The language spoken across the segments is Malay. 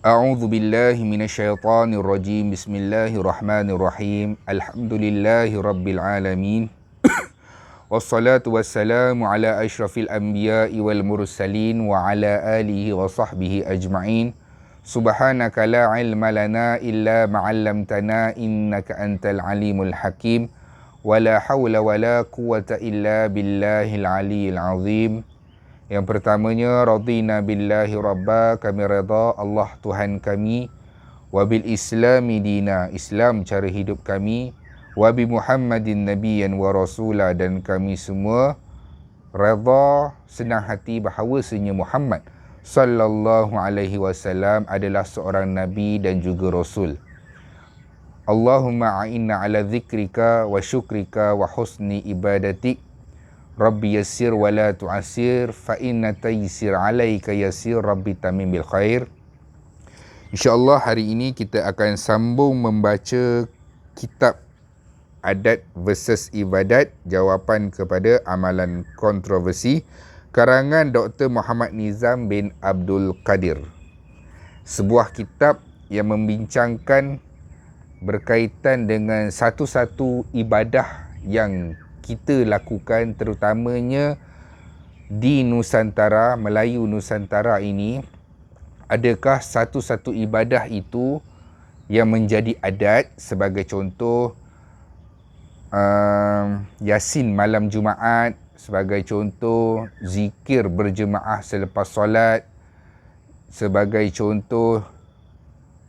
A'udzu billahi minasyaitonir rajim. Bismillahirrahmanirrahim. Alhamdulillahi rabbil alamin. Wassalatu wassalamu ala asyrafil anbiya'i wal mursalin wa ala alihi wa sahbihi ajma'in. Subhanaka la ilma lana illa ma 'allamtana innaka antal alimul hakim. Wala haula wala quwwata illa billahil aliyyil azim. Yang pertamanya, radina billahi rabba, kami redha Allah Tuhan kami, wabil islami dina, Islam cara hidup kami, wabi Muhammadin nabiyyan wa rasula, dan kami semua redha senang hati bahawasanya Muhammad sallallahu alaihi wasallam adalah seorang nabi dan juga rasul. Allahumma a'inna ala zikrika wa syukrika wa husni ibadatik. Rabbi yassir wa la tu'assir fa inna taysir alaika yassir Rabbi tamim bil khair. InsyaAllah hari ini kita akan sambung membaca kitab Adat versus Ibadat, jawapan kepada amalan kontroversi, karangan Dr. Muhammad Nizam bin Abdul Qadir. Sebuah kitab yang membincangkan berkaitan dengan satu-satu ibadah yang kita lakukan, terutamanya di Nusantara, Melayu Nusantara ini. Adakah satu-satu ibadah itu yang menjadi adat? Sebagai contoh, Yasin malam Jumaat. Sebagai contoh, zikir berjemaah selepas solat. Sebagai contoh,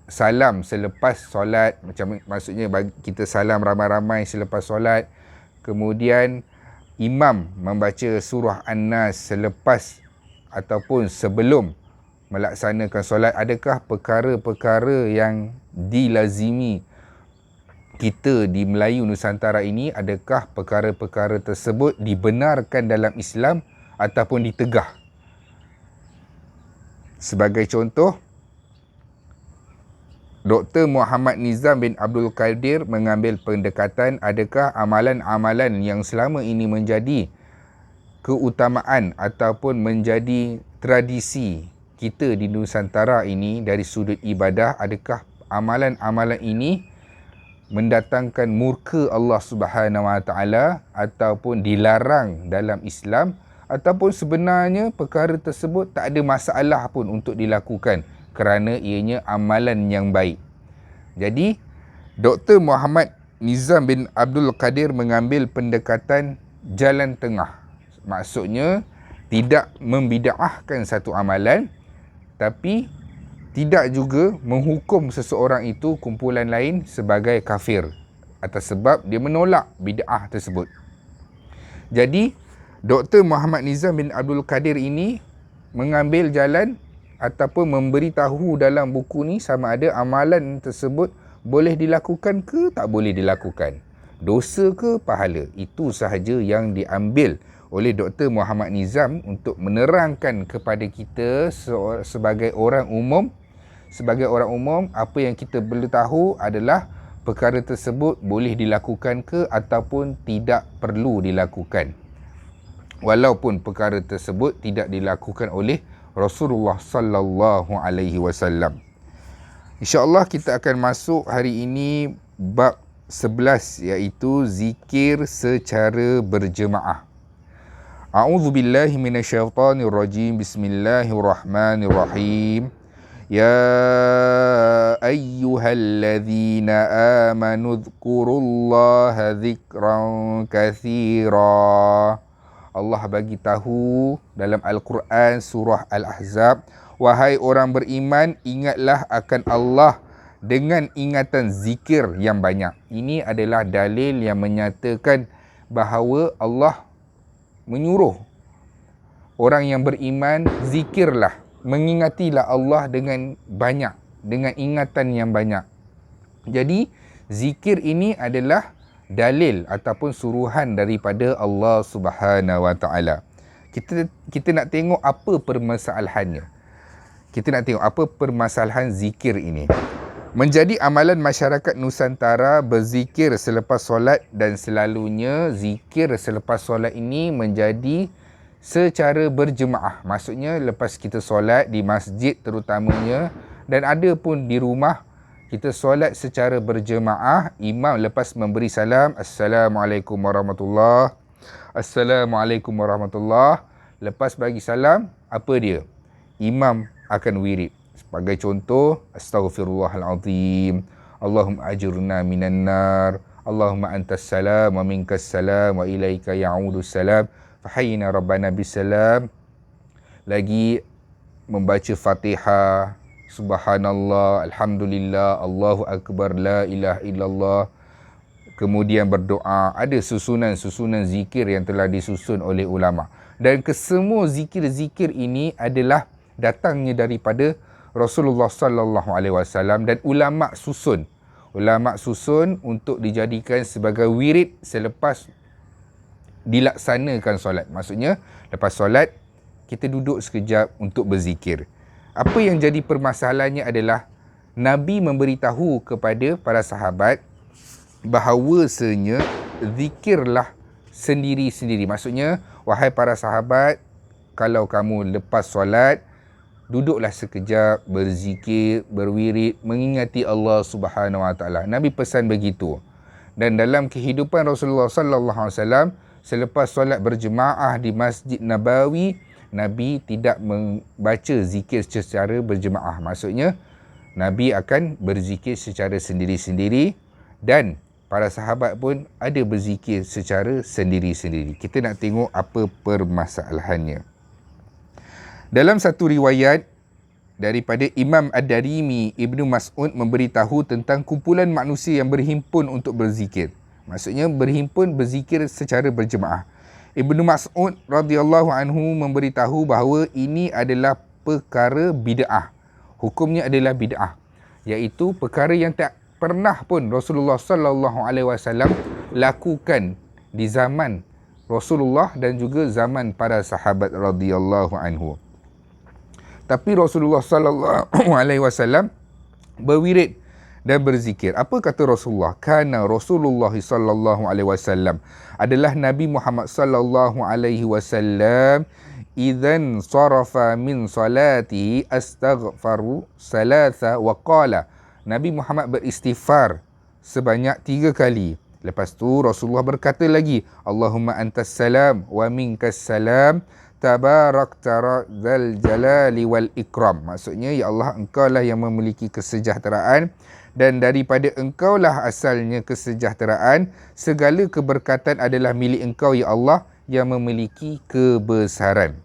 salam selepas solat. Maksudnya kita salam ramai-ramai selepas solat. Kemudian imam membaca surah An-Nas selepas ataupun sebelum melaksanakan solat. Adakah perkara-perkara yang dilazimi kita di Melayu Nusantara ini, adakah perkara-perkara tersebut dibenarkan dalam Islam ataupun ditegah? Sebagai contoh, Dr. Muhammad Nizam bin Abdul Qadir mengambil pendekatan adakah amalan-amalan yang selama ini menjadi keutamaan ataupun menjadi tradisi kita di Nusantara ini dari sudut ibadah, adakah amalan-amalan ini mendatangkan murka Allah Subhanahu Wa Taala ataupun dilarang dalam Islam, ataupun sebenarnya perkara tersebut tak ada masalah pun untuk dilakukan kerana ianya amalan yang baik. Jadi, Dr. Muhammad Nizam bin Abdul Qadir mengambil pendekatan jalan tengah. Maksudnya, tidak membida'ahkan satu amalan, tapi tidak juga menghukum seseorang itu, kumpulan lain, sebagai kafir atas sebab dia menolak bid'ah tersebut. Jadi, Dr. Muhammad Nizam bin Abdul Qadir ini mengambil jalan ataupun memberitahu dalam buku ni sama ada amalan tersebut boleh dilakukan ke tak boleh dilakukan, dosa ke pahala. Itu sahaja yang diambil oleh Dr. Muhammad Nizam untuk menerangkan kepada kita sebagai orang umum. Sebagai orang umum, apa yang kita perlu tahu adalah perkara tersebut boleh dilakukan ke ataupun tidak perlu dilakukan, walaupun perkara tersebut tidak dilakukan oleh Rasulullah sallallahu alaihi wasallam. InsyaAllah kita akan masuk hari ini bab 11, iaitu zikir secara berjemaah. A'udzu billahi minasyaitonir rajim. Bismillahirrahmanirrahim. Ya ayyuhalladzina amanu dzkurullaha dzikran katsira. Allah bagi tahu dalam Al-Quran surah Al-Ahzab, wahai orang beriman, ingatlah akan Allah dengan ingatan zikir yang banyak. Ini adalah dalil yang menyatakan bahawa Allah menyuruh orang yang beriman, zikirlah, mengingatilah Allah dengan banyak, dengan ingatan yang banyak. Jadi, zikir ini adalah dalil ataupun suruhan daripada Allah Subhanahu Wa Taala. Kita nak tengok apa permasalahannya. Kita nak tengok apa permasalahan zikir ini. Menjadi amalan masyarakat Nusantara berzikir selepas solat, dan selalunya zikir selepas solat ini menjadi secara berjemaah. Maksudnya lepas kita solat di masjid terutamanya, Dan ada pun di rumah, kita solat secara berjemaah, imam lepas memberi salam, Assalamualaikum warahmatullahi, Assalamualaikum warahmatullahi. Lepas bagi salam, apa dia? Imam akan wirid. Sebagai contoh, Astaghfirullahalazim, Allahumma ajurna minan nar, Allahumma antas salam wa minkas salam wa ilaika ya'udus salam, fahayyina rabbana bisalam. Lagi membaca Fatihah, Subhanallah, Alhamdulillah, Allahu Akbar, La ilaha illallah. Kemudian berdoa. Ada susunan-susunan zikir yang telah disusun oleh ulama. Dan kesemua zikir-zikir ini adalah datangnya daripada Rasulullah sallallahu alaihi wasallam dan ulama susun. Ulama susun untuk dijadikan sebagai wirid selepas dilaksanakan solat. Maksudnya, lepas solat, kita duduk sekejap untuk berzikir. Apa yang jadi permasalahannya adalah Nabi memberitahu kepada para sahabat bahawasanya zikirlah sendiri-sendiri. Maksudnya, wahai para sahabat, kalau kamu lepas solat, duduklah sekejap, berzikir, berwirid, mengingati Allah Subhanahu Wa Taala. Nabi pesan begitu. Dan dalam kehidupan Rasulullah sallallahu alaihi wasallam, selepas solat berjemaah di Masjid Nabawi, Nabi tidak membaca zikir secara berjemaah. Maksudnya, Nabi akan berzikir secara sendiri-sendiri dan para sahabat pun ada berzikir secara sendiri-sendiri. Kita nak tengok apa permasalahannya. Dalam satu riwayat daripada Imam Ad-Darimi, Ibnu Mas'ud memberitahu tentang kumpulan manusia yang berhimpun untuk berzikir. Maksudnya berhimpun berzikir secara berjemaah. Ibnu Mas'ud radhiyallahu anhu memberitahu bahawa ini adalah perkara bid'ah. Hukumnya adalah bid'ah, iaitu perkara yang tak pernah pun Rasulullah sallallahu alaihi wasallam lakukan di zaman Rasulullah dan juga zaman para sahabat radhiyallahu anhu. Tapi Rasulullah sallallahu alaihi wasallam berwirid dan berzikir. Apa kata Rasulullah? Kana Rasulullah sallallahu alaihi wasallam, adalah Nabi Muhammad sallallahu alaihi wasallam, idzan sarafa min salatihi astaghfaru salasa wa qala, Nabi Muhammad beristighfar sebanyak 3 kali. Lepas tu Rasulullah berkata lagi, Allahumma antas salam wa minkas salam, tabarakta dzal jalali wal ikram. Maksudnya, ya Allah, engkau lah yang memiliki kesejahteraan dan daripada engkau lah asalnya kesejahteraan. Segala keberkatan adalah milik engkau, ya Allah, yang memiliki kebesaran.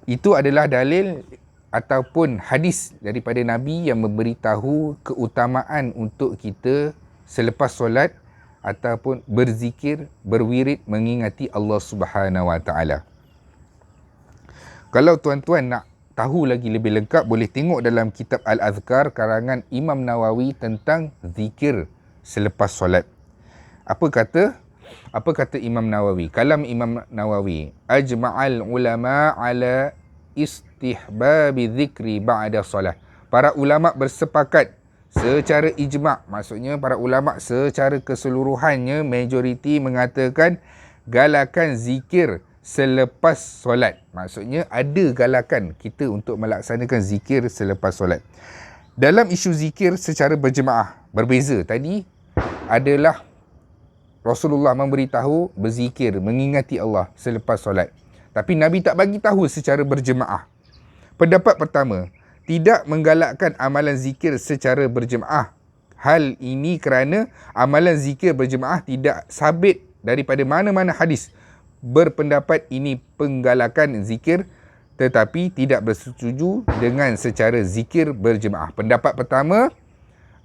Itu adalah dalil ataupun hadis daripada Nabi yang memberitahu keutamaan untuk kita selepas solat ataupun berzikir, berwirid, mengingati Allah Subhanahu Wa Taala. Kalau tuan-tuan nak tahu lagi lebih lengkap, boleh tengok dalam kitab Al-Azkar karangan Imam Nawawi tentang zikir selepas solat. Apa kata Imam Nawawi? Kalam Imam Nawawi, ajma'al ulama ala istihbabi zikri ba'da solat. Para ulama bersepakat secara ijma', maksudnya para ulama secara keseluruhannya, majoriti mengatakan galakan zikir selepas solat. Maksudnya ada galakan kita untuk melaksanakan zikir selepas solat. Dalam isu zikir secara berjemaah, berbeza. Tadi adalah Rasulullah memberitahu berzikir, mengingati Allah selepas solat. Tapi Nabi tak bagi tahu secara berjemaah. Pendapat pertama, tidak menggalakkan amalan zikir secara berjemaah. Hal ini kerana amalan zikir berjemaah tidak sabit daripada mana-mana hadis berpendapat ini penggalakan zikir, tetapi tidak bersetuju dengan secara zikir berjemaah. Pendapat pertama,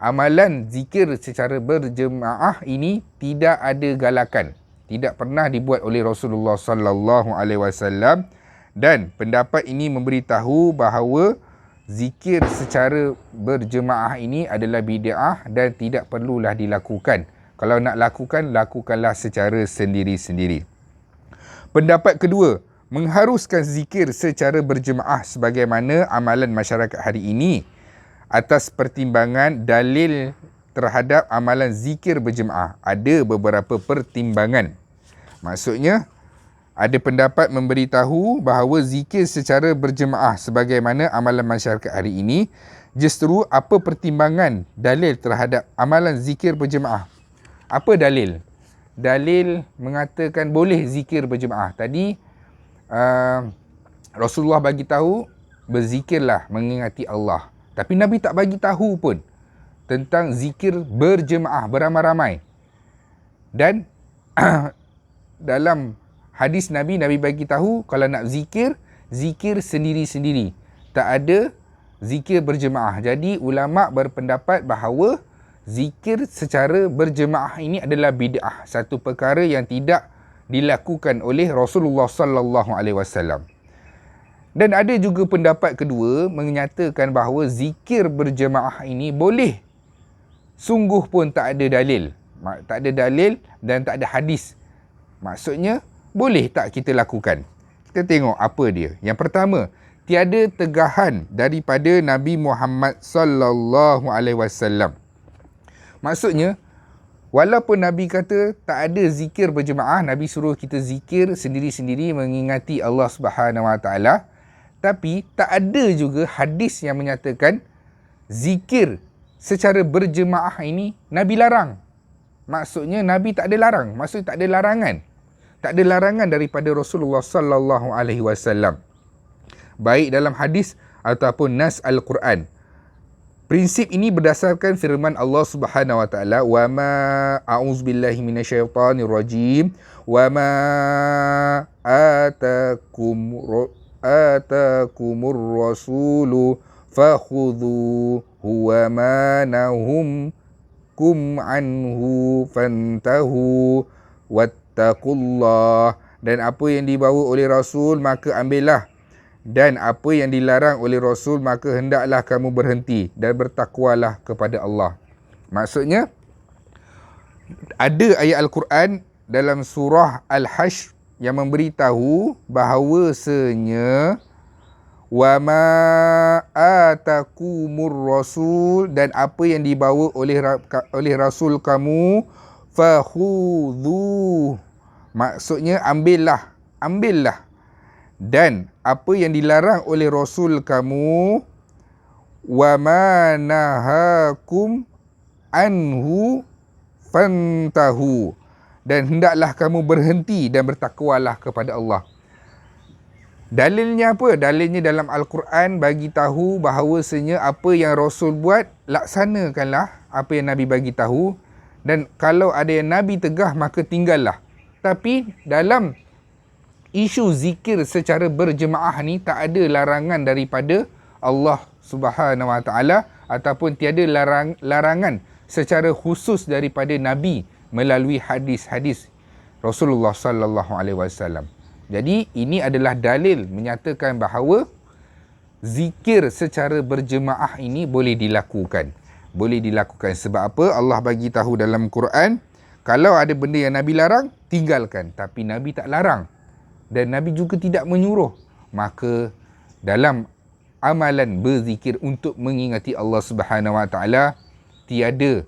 amalan zikir secara berjemaah ini tidak ada galakan, tidak pernah dibuat oleh Rasulullah sallallahu alaihi wasallam, dan pendapat ini memberitahu bahawa zikir secara berjemaah ini adalah bid'ah dan tidak perlulah dilakukan. Kalau nak lakukan, lakukanlah secara sendiri-sendiri. Pendapat kedua, mengharuskan zikir secara berjemaah sebagaimana amalan masyarakat hari ini atas pertimbangan dalil terhadap amalan zikir berjemaah. Ada beberapa pertimbangan. Maksudnya, Ada pendapat memberitahu bahawa zikir secara berjemaah sebagaimana amalan masyarakat hari ini. Justru apa pertimbangan dalil terhadap amalan zikir berjemaah? Apa dalil? Dalil mengatakan boleh zikir berjemaah. Tadi Rasulullah bagi tahu berzikirlah mengingati Allah. Tapi Nabi tak bagi tahu pun tentang zikir berjemaah beramai-ramai. Dan dalam hadis Nabi bagi tahu kalau nak zikir, zikir sendiri-sendiri. Tak ada zikir berjemaah. Jadi ulama berpendapat bahawa zikir secara berjemaah ini adalah bid'ah, satu perkara yang tidak dilakukan oleh Rasulullah sallallahu alaihi wasallam. Dan ada juga pendapat kedua menyatakan bahawa zikir berjemaah ini boleh. Sungguh pun tak ada dalil. Tak ada dalil dan tak ada hadis. Maksudnya boleh tak kita lakukan? Kita tengok apa dia. Yang pertama, tiada tegahan daripada Nabi Muhammad sallallahu alaihi wasallam. Maksudnya, walaupun Nabi kata tak ada zikir berjemaah, Nabi suruh kita zikir sendiri-sendiri mengingati Allah Subhanahu Wa Taala, tapi tak ada juga hadis yang menyatakan zikir secara berjemaah ini Nabi larang. Maksudnya Nabi tak ada larang, maksudnya tak ada larangan. Tak ada larangan daripada Rasulullah sallallahu alaihi wasallam. Baik dalam hadis ataupun nas Al-Quran. Prinsip ini berdasarkan firman Allah Subhanahu Wa Taala, "Wa ma a'udzubillahi minasyaitonir rajim, wa ma atakumur rasulu fakhudhu wa ma nahumkum anhu fantahu wattaqullah." Dan apa yang dibawa oleh Rasul maka ambillah, dan apa yang dilarang oleh Rasul maka hendaklah kamu berhenti dan bertakwalah kepada Allah. Maksudnya ada ayat Al-Quran dalam surah Al-Hashr yang memberitahu bahawasanya wa ma atakumur rasul, dan apa yang dibawa oleh Rasul kamu fakhudhu, maksudnya ambillah. Dan apa yang dilarang oleh Rasul kamu wa ma nahakum anhu fantahu, dan hendaklah kamu berhenti dan bertakwalah kepada Allah. Dalilnya apa? Dalilnya dalam Al-Quran bagi tahu bahawasanya apa yang Rasul buat, laksanakanlah apa yang Nabi bagi tahu, dan kalau ada yang Nabi tegah maka tinggallah. Tapi dalam isu zikir secara berjemaah ni tak ada larangan daripada Allah Subhanahu Wa Taala ataupun tiada larangan secara khusus daripada Nabi melalui hadis-hadis Rasulullah sallallahu alaihi wasallam. Jadi ini adalah dalil menyatakan bahawa zikir secara berjemaah ini boleh dilakukan. Boleh dilakukan sebab apa? Allah bagi tahu dalam Quran, kalau ada benda yang Nabi larang, tinggalkan. Tapi Nabi tak larang. Dan Nabi juga tidak menyuruh. Maka dalam amalan berzikir untuk mengingati Allah Subhanahu Wa Taala, tiada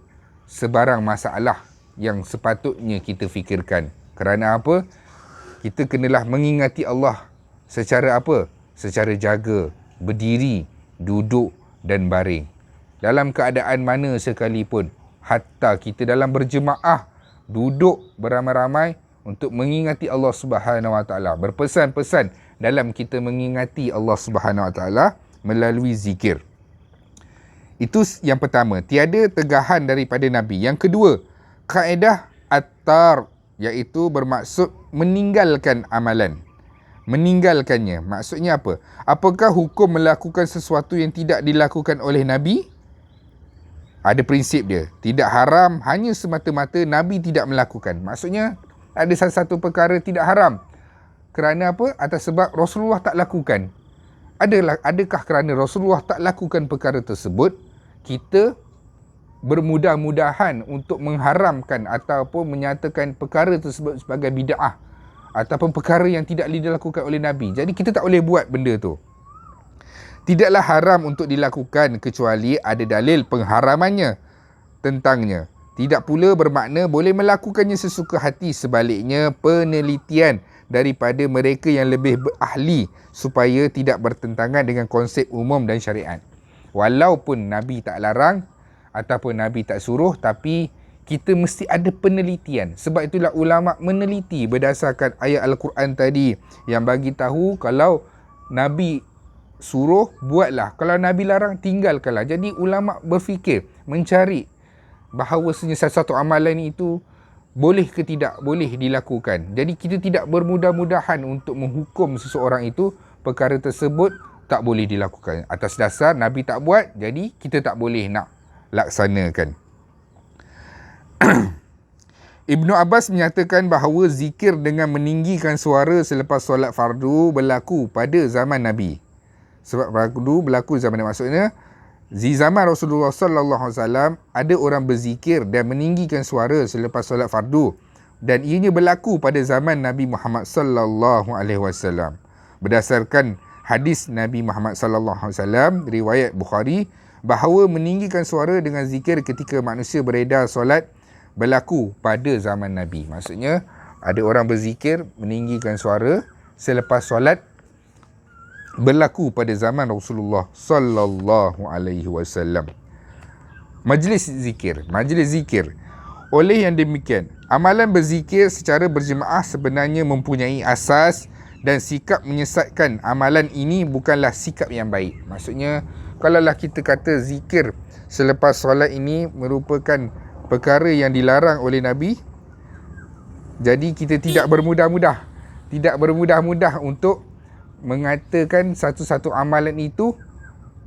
sebarang masalah yang sepatutnya kita fikirkan. Kerana apa? Kita kenalah mengingati Allah secara apa? Secara jaga, berdiri, duduk dan baring. Dalam keadaan mana sekalipun, hatta kita dalam berjemaah, duduk beramai-ramai untuk mengingati Allah Subhanahu Wa Taala, berpesan-pesan dalam kita mengingati Allah Subhanahu Wa Taala melalui zikir. Itu yang pertama, tiada tegahan daripada Nabi. Yang kedua, kaedah at-tar, iaitu bermaksud meninggalkan amalan. Meninggalkannya, maksudnya apa? Apakah hukum melakukan sesuatu yang tidak dilakukan oleh Nabi? Ada prinsip dia. Tidak haram hanya semata-mata Nabi tidak melakukan. Maksudnya ada satu perkara tidak haram. Kerana apa? Atas sebab Rasulullah tak lakukan. Adakah kerana Rasulullah tak lakukan perkara tersebut, kita bermudah-mudahan untuk mengharamkan ataupun menyatakan perkara tersebut sebagai bid'ah ataupun perkara yang tidak dilakukan oleh Nabi. Jadi kita tak boleh buat benda tu. Tidaklah haram untuk dilakukan kecuali ada dalil pengharamannya tentangnya. Tidak pula bermakna boleh melakukannya sesuka hati. Sebaliknya, penelitian daripada mereka yang lebih ahli supaya tidak bertentangan dengan konsep umum dan syariat. Walaupun Nabi tak larang ataupun Nabi tak suruh, tapi kita mesti ada penelitian. Sebab itulah ulama meneliti berdasarkan ayat Al-Quran tadi yang bagi tahu kalau Nabi suruh, buatlah. Kalau Nabi larang, tinggalkanlah. Jadi ulama berfikir, mencari bahawasanya satu amalan itu boleh ke tidak boleh dilakukan. Jadi kita tidak bermudah-mudahan untuk menghukum seseorang itu perkara tersebut tak boleh dilakukan. Atas dasar Nabi tak buat, jadi kita tak boleh nak laksanakan. Ibnu Abbas menyatakan bahawa zikir dengan meninggikan suara selepas solat fardu berlaku pada zaman Nabi. Sebab fardu berlaku zaman Nabi. Maksudnya, di zaman Rasulullah sallallahu alaihi wasallam ada orang berzikir dan meninggikan suara selepas solat fardu, dan ianya berlaku pada zaman Nabi Muhammad sallallahu alaihi wasallam. Berdasarkan hadis Nabi Muhammad sallallahu alaihi wasallam riwayat Bukhari bahawa meninggikan suara dengan zikir ketika manusia beredar solat berlaku pada zaman Nabi. Maksudnya ada orang berzikir meninggikan suara selepas solat berlaku pada zaman Rasulullah sallallahu alaihi wasallam. Majlis zikir. Oleh yang demikian, amalan berzikir secara berjemaah sebenarnya mempunyai asas dan sikap menyesatkan amalan ini bukanlah sikap yang baik. Maksudnya, kalaulah kita kata zikir selepas solat ini merupakan perkara yang dilarang oleh Nabi, jadi kita tidak bermudah-mudah untuk mengatakan satu-satu amalan itu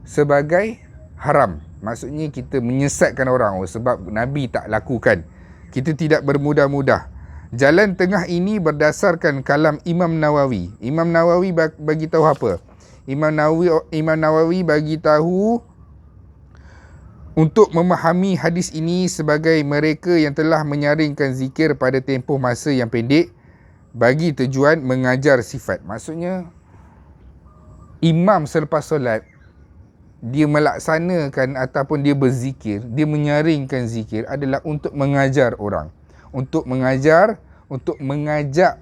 sebagai haram. Maksudnya kita menyesatkan orang sebab Nabi tak lakukan. Kita tidak bermudah-mudah. Jalan tengah ini berdasarkan kalam Imam Nawawi. Imam Nawawi bagi tahu apa? Imam Nawawi bagi tahu untuk memahami hadis ini sebagai mereka yang telah menyaringkan zikir pada tempoh masa yang pendek bagi tujuan mengajar sifat. Maksudnya, imam selepas solat, dia melaksanakan ataupun dia berzikir, dia menyaringkan zikir adalah untuk mengajar orang. Untuk mengajak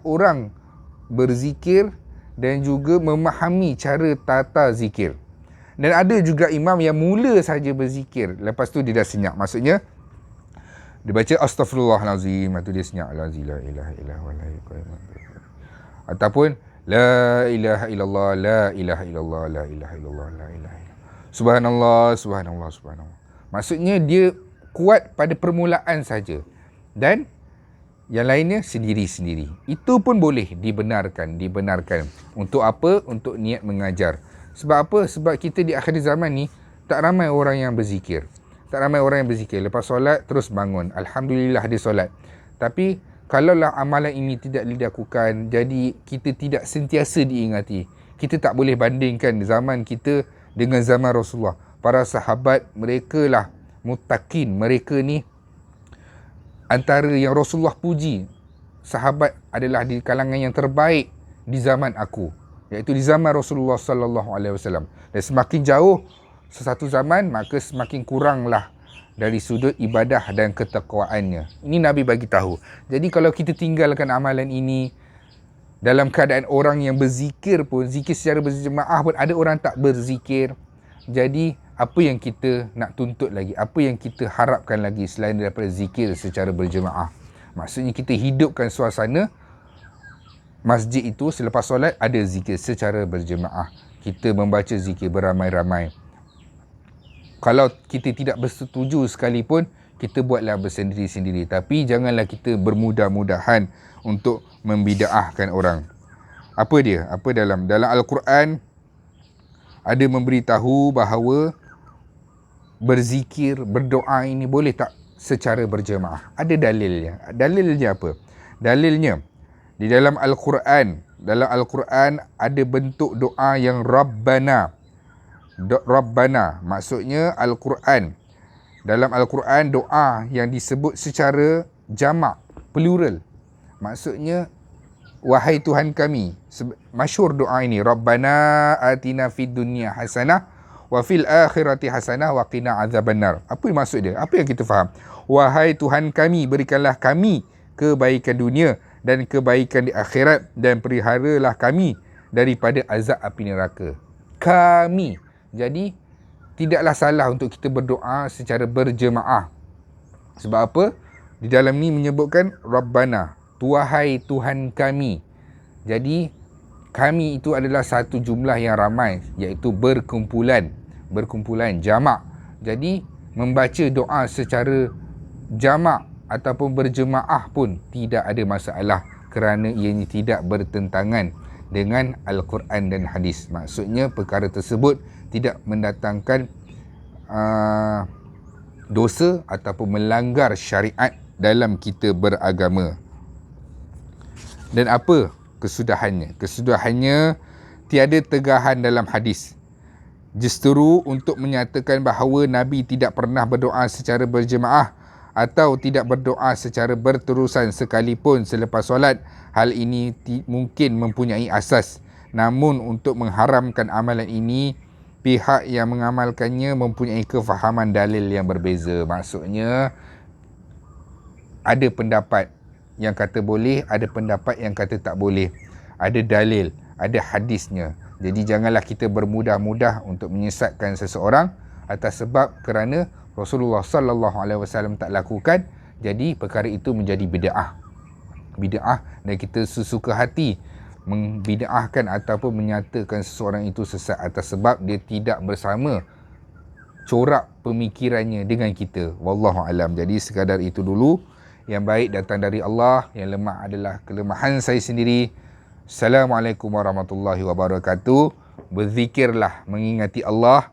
orang berzikir dan juga memahami cara tata zikir. Dan ada juga imam yang mula saja berzikir, lepas tu dia dah senyap. Maksudnya, dia baca astaghfirullahalazim, lepas tu dia senyap. La ilaha illallah, ataupun la ilaha illallah, la ilaha illallah, la ilaha illallah, la ilaha illallah. Subhanallah, subhanallah, subhanallah. Maksudnya dia kuat pada permulaan saja. Dan yang lainnya sendiri-sendiri. Itu pun boleh dibenarkan. Untuk apa? Untuk niat mengajar. Sebab apa? Sebab kita di akhir zaman ni tak ramai orang yang berzikir. Lepas solat terus bangun. Alhamdulillah dia solat. Tapi kalaulah amalan ini tidak dilakukan, jadi kita tidak sentiasa diingati. Kita tak boleh bandingkan zaman kita dengan zaman Rasulullah. Para sahabat, mereka lah muttaqin. Mereka ni antara yang Rasulullah puji. Sahabat adalah di kalangan yang terbaik di zaman aku, iaitu di zaman Rasulullah sallallahu alaihi wasallam. Dan semakin jauh sesatu zaman, maka semakin kuranglah dari sudut ibadah dan ketakwaannya. Ini Nabi bagi tahu. Jadi kalau kita tinggalkan amalan ini dalam keadaan orang yang berzikir pun, zikir secara berjemaah pun ada orang tak berzikir. Jadi apa yang kita nak tuntut lagi? Apa yang kita harapkan lagi selain daripada zikir secara berjemaah? Maksudnya kita hidupkan suasana masjid itu selepas solat ada zikir secara berjemaah. Kita membaca zikir beramai-ramai. Kalau kita tidak bersetuju sekalipun, kita buatlah bersendiri-sendiri. Tapi janganlah kita bermudah-mudahan untuk membida'ahkan orang. Apa dia? Dalam Al-Quran ada memberitahu bahawa berzikir, berdoa ini boleh tak secara berjemaah? Ada dalilnya. Dalilnya apa? Dalilnya di dalam Al-Quran. Dalam Al-Quran ada bentuk doa yang Rabbana. Rabbana maksudnya Al-Quran. Dalam Al-Quran doa yang disebut secara jamak, plural. Maksudnya, wahai Tuhan kami. Masyhur doa ini. Rabbana atina fid dunya hasanah wa fil akhirati hasanah wa qina azabannar. Apa maksud dia? Apa yang kita faham? Wahai Tuhan kami, berikanlah kami kebaikan dunia dan kebaikan di akhirat, dan peliharalah kami daripada azab api neraka. Kami. Jadi tidaklah salah untuk kita berdoa secara berjemaah. Sebab apa? Di dalam ni menyebutkan Rabbana, Tuhai Tuhan kami. Jadi kami itu adalah satu jumlah yang ramai, iaitu berkumpulan, jamak. Jadi membaca doa secara jamak ataupun berjemaah pun tidak ada masalah, kerana ianya tidak bertentangan dengan Al-Quran dan hadis. Maksudnya perkara tersebut tidak mendatangkan dosa ataupun melanggar syariat dalam kita beragama. Dan apa kesudahannya? Kesudahannya tiada tegahan dalam hadis. Justru untuk menyatakan bahawa Nabi tidak pernah berdoa secara berjemaah atau tidak berdoa secara berterusan sekalipun selepas solat, hal ini mungkin mempunyai asas. Namun untuk mengharamkan amalan ini, pihak yang mengamalkannya mempunyai kefahaman dalil yang berbeza. Maksudnya ada pendapat yang kata boleh, ada pendapat yang kata tak boleh. Ada dalil, ada hadisnya. Jadi janganlah kita bermudah-mudah untuk menyesatkan seseorang atas sebab kerana Rasulullah sallallahu alaihi wasallam tak lakukan, jadi perkara itu menjadi bid'ah. Bid'ah, dan kita sesuka hati membid'ahkan ataupun menyatakan seseorang itu sesat atas sebab dia tidak bersama corak pemikirannya dengan kita. Wallahu alam. Jadi sekadar itu dulu. Yang baik datang dari Allah, yang lemah adalah kelemahan saya sendiri. Assalamualaikum warahmatullahi wabarakatuh. Berzikirlah mengingati Allah,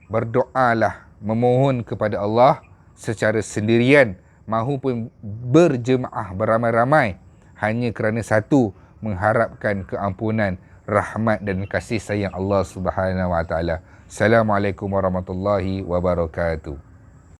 berdoalah memohon kepada Allah secara sendirian mahupun berjemaah beramai-ramai, hanya kerana satu, mengharapkan keampunan, rahmat dan kasih sayang Allah Subhanahu wa taala. Assalamualaikum warahmatullahi wabarakatuh.